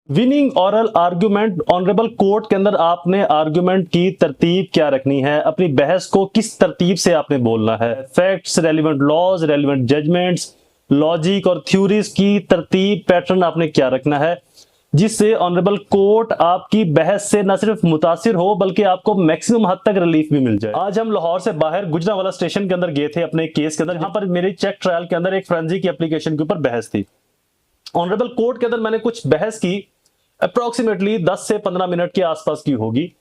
Winning oral argument. Honourable court के अंदर आपने आर्ग्यूमेंट की तरतीब क्या रखनी है, अपनी बहस को किस तरतीब से आपने बोलना है, facts, relevant laws, relevant judgments, logic और थ्योरीज की तरतीब, पैटर्न आपने क्या रखना है, जिससे ऑनरेबल कोर्ट आपकी बहस से न सिर्फ मुतासिर हो बल्कि आपको मैक्सिमम हद तक रिलीफ भी मिल जाए। आज हम लाहौर से बाहर गुजरांवाला स्टेशन के अंदर गए थे अपने केस के अंदर, जहां पर मेरी चेक ट्रायल के अंदर एक फ्रेंजी की एप्लीकेशन के ऊपर बहस थी। ऑनरेबल कोर्ट के अंदर मैंने कुछ बहस की, अप्रोक्सीमेटली 10 से 15 मिनट के आसपास की होगी।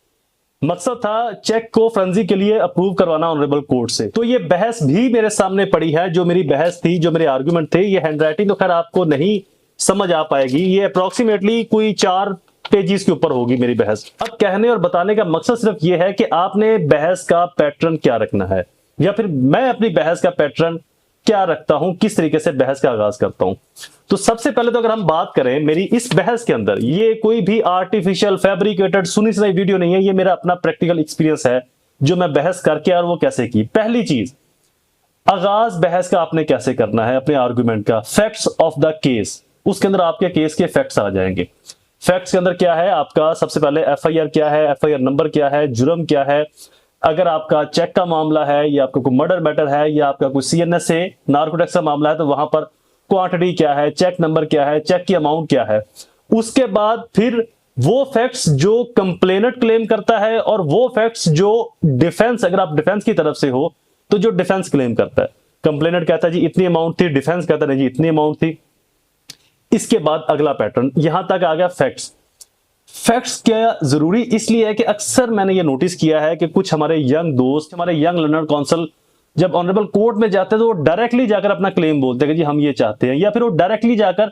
मकसद था चेक को फ्रेंजी के लिए अप्रूव करवाना ऑनरेबल कोर्ट से। तो ये बहस भी मेरे सामने पड़ी है, जो मेरी बहस थी, जो मेरे आर्गुमेंट थे। ये हैंडराइटिंग तो खैर आपको नहीं समझ आ पाएगी, ये अप्रोक्सीमेटली कोई 4 पेजेस के ऊपर होगी मेरी बहस। अब कहने और बताने का मकसद सिर्फ ये है कि आपने बहस का पैटर्न क्या रखना है, या फिर मैं अपनी बहस का पैटर्न क्या रखता हूं, किस तरीके से बहस का आगाज करता हूं। तो सबसे पहले तो अगर हम बात करें मेरी इस बहस के अंदर, ये कोई भी आर्टिफिशियल फैब्रिकेटेड सुनी सुनाई वीडियो नहीं है, ये मेरा अपना प्रैक्टिकल एक्सपीरियंस है जो मैं बहस करके और वो कैसे की। पहली चीज, आगाज बहस का आपने कैसे करना है अपने आर्गुमेंट का। फैक्ट्स ऑफ द केस, उसके अंदर आपके केस के फैक्ट्स आ जाएंगे। फैक्ट्स के अंदर क्या है आपका, सबसे पहले एफआईआर क्या है, एफआईआर नंबर क्या है, जुर्म क्या है, अगर आपका चेक का मामला है या आपका कोई मर्डर मैटर है या आपका कोई सीएनएस से नार्कोटिक्स का मामला है तो वहां पर क्वांटिटी क्या है, चेक नंबर क्या है, चेक की अमाउंट क्या है। उसके बाद फिर वो फैक्ट्स जो कंप्लेनेंट क्लेम करता है और वो फैक्ट्स जो डिफेंस, अगर आप डिफेंस की तरफ से हो तो जो डिफेंस क्लेम करता है। कंप्लेनेंट कहता है जी इतनी अमाउंट थी, डिफेंस कहता है जी इतनी अमाउंट थी। इसके बाद अगला पैटर्न, यहां तक आ गया फैक्ट्स। फैक्ट्स क्या जरूरी इसलिए है कि अक्सर मैंने ये नोटिस किया है कि कुछ हमारे यंग दोस्त, हमारे यंग लर्नर कौंसल जब ऑनरेबल कोर्ट में जाते हैं तो वो डायरेक्टली जाकर अपना क्लेम बोलते हैं कि जी हम ये चाहते हैं, या फिर वो डायरेक्टली जाकर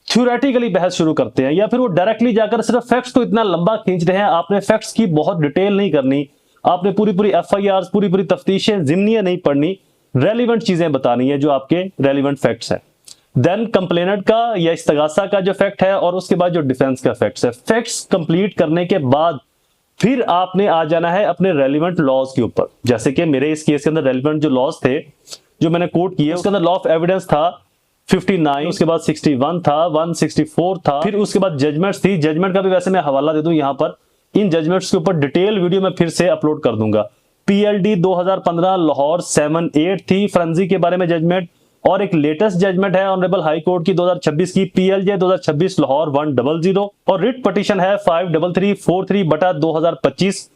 थ्योरेटिकली बहस शुरू करते हैं, या फिर वो डायरेक्टली जाकर सिर्फ फैक्ट्स को इतना लंबा खींच रहे हैं। आपने फैक्ट्स की बहुत डिटेल नहीं करनी, आपने पूरी पूरी एफआईआर, पूरी पूरी तफ्तीशें जिम्नियां नहीं पढ़नी, रेलिवेंट चीजें बतानी है जो आपके रेलिवेंट फैक्ट्स है। देन कंप्लेनेंट का या इस्तगासा का जो फैक्ट है और उसके बाद जो डिफेंस का फैक्ट्स है। फैक्ट्स कंप्लीट करने के बाद फिर आपने आ जाना है अपने रेलिवेंट लॉज के ऊपर। जैसे कि मेरे इस केस के अंदर रेलिवेंट जो लॉज थे जो मैंने कोट किए, उसके अंदर लॉ ऑफ एविडेंस था 59, उसके बाद 61 था, 164 था, फिर उसके बाद जजमेंट्स थी। जजमेंट का भी वैसे मैं हवाला दे दूं यहां पर, इन जजमेंट्स के ऊपर डिटेल वीडियो मैं फिर से अपलोड कर दूंगा। पीएलडी 2015 लाहौर 7-8 थी फ्रेंजी के बारे में जजमेंट, और एक लेटेस्ट जजमेंट है ऑनरेबल हाई कोर्ट की 2026 की, पीएलजे 2026 लाहौर 100, और रिट पिटीशन है 5343/2025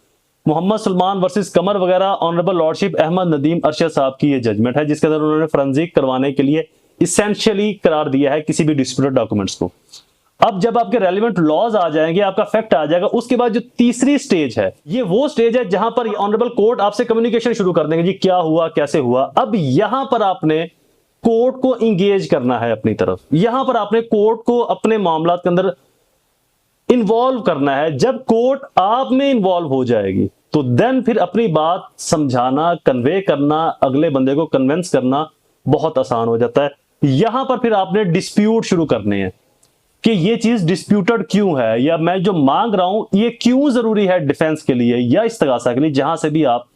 मोहम्मद सलमान वर्सेस कमर वगैरह, ऑनरेबल लॉर्डशिप अहमद नदीम अरशद साहब की ये जजमेंट है, जिसके अंदर उन्होंने फोरेंसिक करवाने के लिए इसेंशियली करार दिया है किसी भी डिस्प्यूटेड डॉक्यूमेंट्स को। अब जब आपके रेलिवेंट लॉज आ जाएंगे, आपका फैक्ट आ जाएगा, उसके बाद जो तीसरी स्टेज है, ये वो स्टेज है जहां पर ऑनरेबल कोर्ट आपसे कम्युनिकेशन शुरू कर देंगे, जी क्या हुआ, कैसे हुआ। अब यहां पर आपने कोर्ट को इंगेज करना है अपनी तरफ, यहां पर आपने कोर्ट को अपने मामला के अंदर इन्वॉल्व करना है। जब कोर्ट आप में इन्वॉल्व हो जाएगी तो देन फिर अपनी बात समझाना, कन्वे करना, अगले बंदे को कन्विंस करना बहुत आसान हो जाता है। यहां पर फिर आपने डिस्प्यूट शुरू करने हैं कि ये चीज डिस्प्यूटेड क्यों है, या मैं जो मांग रहा हूं ये क्यों जरूरी है डिफेंस के लिए या इस्तगासा के लिए, जहां से भी आप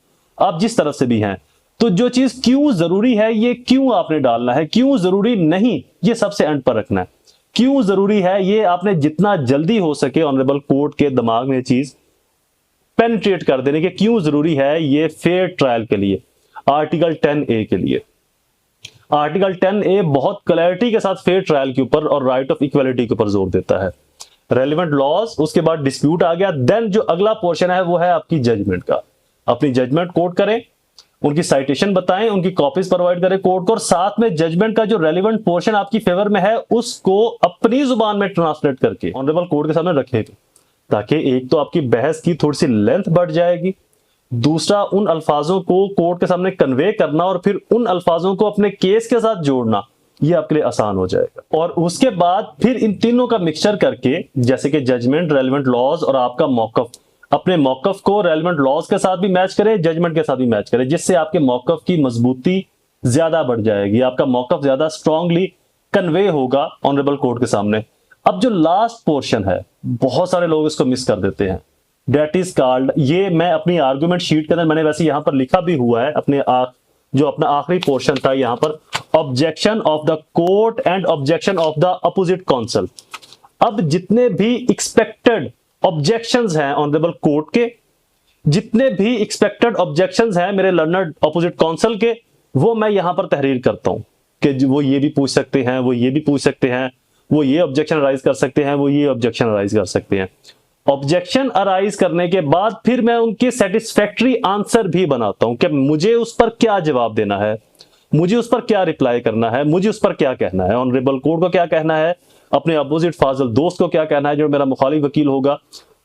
जिस तरफ से भी हैं। तो जो चीज क्यों जरूरी है ये क्यों आपने डालना है, क्यों जरूरी नहीं ये सबसे एंड पर रखना है। क्यों जरूरी है ये आपने जितना जल्दी हो सके ऑनरेबल कोर्ट के दिमाग में चीज पेनिट्रेट कर देने के क्यों जरूरी है ये फेयर ट्रायल के लिए। आर्टिकल 10A के लिए, आर्टिकल 10A बहुत क्लैरिटी के साथ फेयर ट्रायल के ऊपर और राइट ऑफ इक्वालिटी के ऊपर जोर देता है। रेलिवेंट लॉज, उसके बाद डिस्प्यूट आ गया, देन जो अगला पोर्शन है वो है आपकी जजमेंट का। अपनी जजमेंट कोट करें, उनकी साइटेशन बताएं, उनकी कॉपीज प्रोवाइड करें कोर्ट को, और साथ में जजमेंट का जो रेलिवेंट पोर्शन आपकी फेवर में है उसको अपनी जुबान में ट्रांसलेट करके ऑनरेबल कोर्ट के सामने रखें, ताकि एक तो आपकी बहस की थोड़ी सी लेंथ बढ़ जाएगी, दूसरा उन अल्फाजों को कोर्ट के सामने कन्वे करना और फिर उन अल्फाजों को अपने केस के साथ जोड़ना ये आपके लिए आसान हो जाएगा। और उसके बाद फिर इन तीनों का मिक्सचर करके, जैसे कि जजमेंट, रेलिवेंट लॉज और आपका मौकफ, अपने मौकफ को रेलिवेंट लॉज के साथ भी मैच करें, जजमेंट के साथ भी मैच करें, जिससे आपके मौकफ की मजबूती ज्यादा बढ़ जाएगी, आपका मौकफ ज्यादा स्ट्रांगली कन्वे होगा ऑनरेबल कोर्ट के सामने। अब जो लास्ट पोर्शन है, बहुत सारे लोग इसको मिस कर देते हैं, डेट इज कॉल्ड, ये मैं अपनी आर्गुमेंट शीट के अंदर मैंने वैसे यहां पर लिखा भी हुआ है, अपने जो अपना आखिरी पोर्शन था यहां पर, objection of the court and objection of the opposite council. अब जितने भी एक्सपेक्टेड ऑब्जेक्शंस हैं ऑनरेबल कोर्ट के, जितने भी एक्सपेक्टेड ऑब्जेक्शंस हैं मेरे लर्नड ऑपोजिट काउंसिल के, वो मैं यहां पर तहरीर करता हूं कि वो ये भी पूछ सकते हैं, वो ये भी पूछ सकते हैं, वो ये ऑब्जेक्शन राइज कर सकते हैं, वो ये ऑब्जेक्शन राइज कर सकते हैं। ऑब्जेक्शन अराइज करने के बाद फिर मैं उनके सेटिस्फैक्टरी आंसर भी बनाता हूं कि मुझे उस पर क्या जवाब देना है, मुझे उस पर क्या रिप्लाई करना है, मुझे उस पर क्या कहना है, ऑनरेबल कोर्ट को क्या कहना है, अपने अपोजिट फाजिल दोस्त को क्या कहना है जो मेरा मुखालिफ वकील होगा,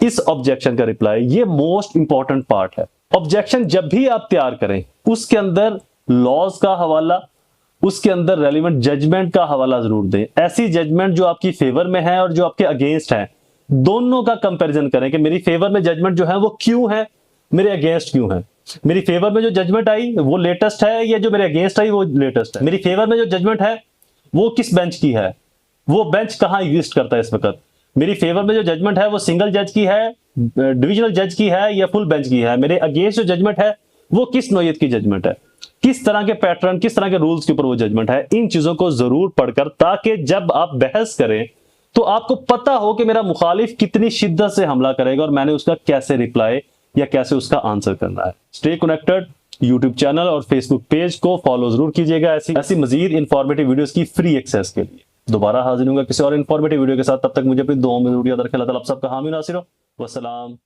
इस ऑब्जेक्शन का रिप्लाई। ये मोस्ट इंपॉर्टेंट पार्ट है। ऑब्जेक्शन जब भी आप तैयार करें उसके अंदर लॉज का हवाला, उसके अंदर रेलिवेंट जजमेंट का हवाला जरूर दें। ऐसी जजमेंट जो आपकी फेवर में है और जो आपके अगेंस्ट है, दोनों का कंपैरिजन करें कि मेरी फेवर में जजमेंट जो है वो क्यों है, मेरे अगेंस्ट क्यों है। मेरी फेवर में जो जजमेंट आई वो लेटेस्ट है या जो मेरे अगेंस्ट आई वो लेटेस्ट है। मेरी फेवर में जो जजमेंट है वो किस बेंच की है, वो बेंच कहां एग्जिस्ट करता है इस वक्त। मेरी फेवर में जो जजमेंट है वो सिंगल जज की है, डिविजनल जज की है या फुल बेंच की है। मेरे अगेंस्ट जो जजमेंट है वो किस नौयत की जजमेंट है, किस तरह के पैटर्न, किस तरह के रूल्स के ऊपर वो जजमेंट है। इन चीजों को जरूर पढ़कर, ताकि जब आप बहस करें तो आपको पता हो कि मेरा मुखालिफ कितनी शिद्दत से हमला करेगा और मैंने उसका कैसे रिप्लाई या कैसे उसका आंसर करना है। Stay connected. यूट्यूब चैनल और फेसबुक पेज को फॉलो जरूर कीजिएगा ऐसी मजीद इंफॉर्मेटिव वीडियोस की फ्री एक्सेस के लिए। दोबारा हाजिर होगा किसी और इंफॉर्मेटिव वीडियो के साथ। तब तक मुझे अपनी दुआओं में जरूर याद रखें। अल्लाह ताला आप सबका हामी नासिर हो। वस्सलाम।